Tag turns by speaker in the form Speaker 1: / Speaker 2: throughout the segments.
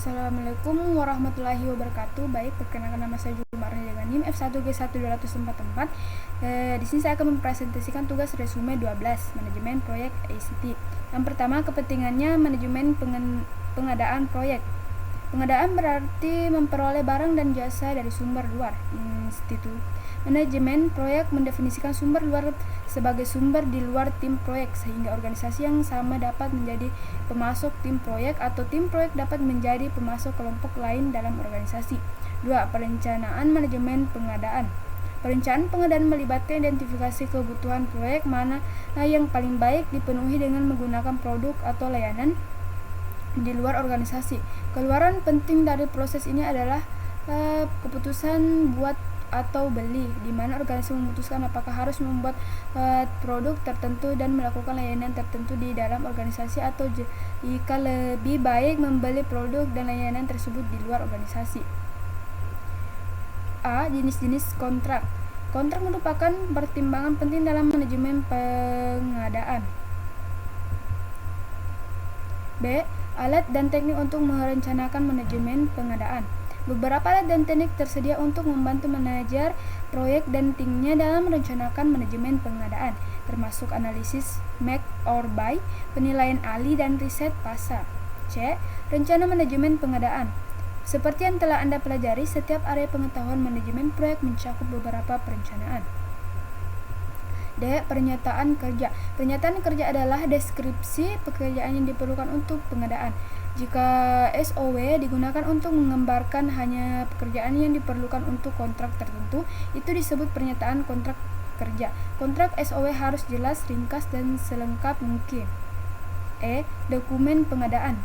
Speaker 1: Assalamualaikum warahmatullahi wabarakatuh. Baik, perkenalkan nama saya Julma Rahjaganim, F1G1204. Di sini saya akan mempresentasikan tugas resume 12, manajemen proyek ICT. Yang pertama, kepentingannya manajemen pengadaan proyek. Pengadaan berarti memperoleh barang dan jasa dari sumber luar institut. Manajemen proyek mendefinisikan sumber luar sebagai sumber di luar tim proyek, sehingga organisasi yang sama dapat menjadi pemasok tim proyek atau tim proyek dapat menjadi pemasok kelompok lain dalam organisasi. 2. Perencanaan manajemen pengadaan. Perencanaan pengadaan melibatkan identifikasi kebutuhan proyek mana yang paling baik dipenuhi dengan menggunakan produk atau layanan di luar organisasi. Keluaran penting dari proses ini adalah keputusan buat atau beli, di mana organisasi memutuskan apakah harus membuat produk tertentu dan melakukan layanan tertentu di dalam organisasi atau jika lebih baik membeli produk dan layanan tersebut di luar organisasi. A. Jenis-jenis kontrak. Kontrak merupakan pertimbangan penting dalam manajemen pengadaan. B. Alat dan teknik untuk merencanakan manajemen pengadaan. Beberapa alat dan teknik tersedia untuk membantu manajer proyek dan timnya dalam merencanakan manajemen pengadaan, termasuk analisis make or buy, penilaian ahli, dan riset pasar. C. Rencana manajemen pengadaan. Seperti yang telah Anda pelajari, setiap area pengetahuan manajemen proyek mencakup beberapa perencanaan. D. Pernyataan kerja. Pernyataan kerja adalah deskripsi pekerjaan yang diperlukan untuk pengadaan. Jika SOW digunakan untuk menggambarkan hanya pekerjaan yang diperlukan untuk kontrak tertentu, itu disebut pernyataan kontrak kerja. Kontrak SOW harus jelas, ringkas, dan selengkap mungkin. E. Dokumen pengadaan.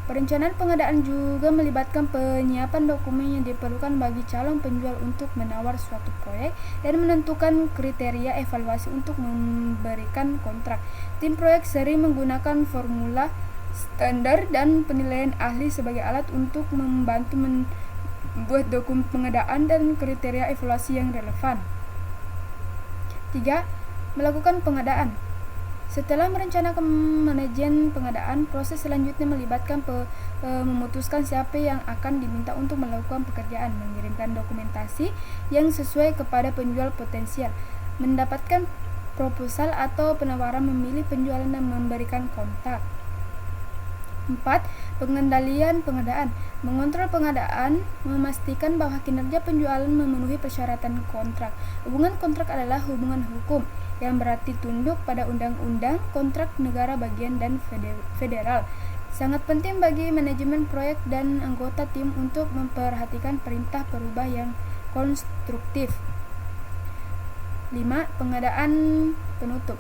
Speaker 1: Perencanaan pengadaan juga melibatkan penyiapan dokumen yang diperlukan bagi calon penjual untuk menawar suatu proyek dan menentukan kriteria evaluasi untuk memberikan kontrak. Tim proyek sering menggunakan formula standar dan penilaian ahli sebagai alat untuk membantu membuat dokumen pengadaan dan kriteria evaluasi yang relevan. 3. Melakukan pengadaan. Setelah merencanakan manajemen pengadaan, proses selanjutnya melibatkan memutuskan siapa yang akan diminta untuk melakukan pekerjaan, mengirimkan dokumentasi yang sesuai kepada penjual potensial, mendapatkan proposal atau penawaran, memilih penjualan, dan memberikan kontak. 4. Pengendalian pengadaan. Mengontrol pengadaan, memastikan bahwa kinerja penjualan memenuhi persyaratan kontrak. Hubungan kontrak adalah hubungan hukum yang berarti tunduk pada undang-undang, kontrak negara bagian, dan federal. Sangat penting bagi manajemen proyek dan anggota tim untuk memperhatikan perintah perubah yang konstruktif. 5. Pengadaan penutup.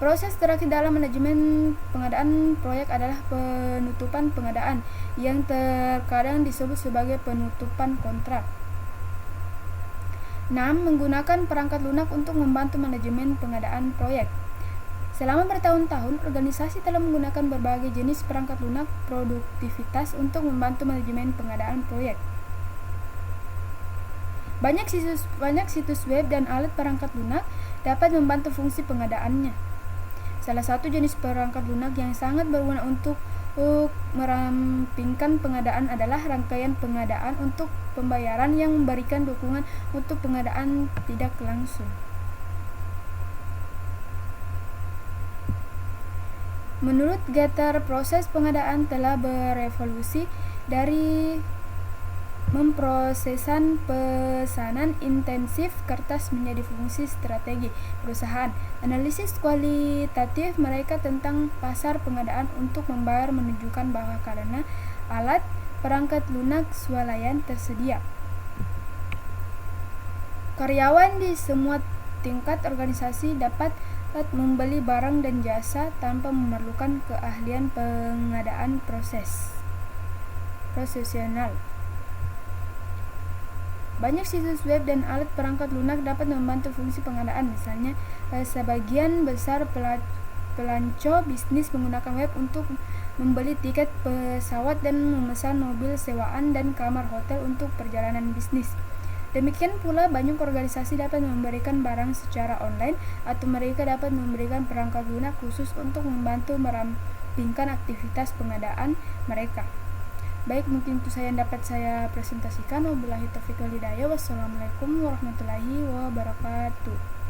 Speaker 1: Proses terakhir dalam manajemen pengadaan proyek adalah penutupan pengadaan, yang terkadang disebut sebagai penutupan kontrak. 6. Menggunakan perangkat lunak untuk membantu manajemen pengadaan proyek. Selama bertahun-tahun, organisasi telah menggunakan berbagai jenis perangkat lunak produktivitas untuk membantu manajemen pengadaan proyek. Banyak situs web dan alat perangkat lunak dapat membantu fungsi pengadaannya. Salah satu jenis perangkat lunak yang sangat berguna untuk merampingkan pengadaan adalah rangkaian pengadaan untuk pembayaran yang memberikan dukungan untuk pengadaan tidak langsung. Menurut Getter, proses pengadaan telah berevolusi dari memprosesan pesanan intensif kertas menjadi fungsi strategi perusahaan. Analisis kualitatif mereka tentang pasar pengadaan untuk membayar menunjukkan bahwa karena alat perangkat lunak swalayan tersedia, karyawan di semua tingkat organisasi dapat membeli barang dan jasa tanpa memerlukan keahlian pengadaan profesional. Banyak situs web dan alat perangkat lunak dapat membantu fungsi pengadaan. Misalnya, sebagian besar pelanco bisnis menggunakan web untuk membeli tiket pesawat dan memesan mobil sewaan dan kamar hotel untuk perjalanan bisnis. Demikian pula banyak organisasi dapat memberikan barang secara online, atau mereka dapat memberikan perangkat lunak khusus untuk membantu mengesampingkan aktivitas pengadaan mereka. Baik, mungkin itu saya yang dapat saya presentasikan. Wabillahi taufiq wal hidayah. Wassalamualaikum warahmatullahi wabarakatuh.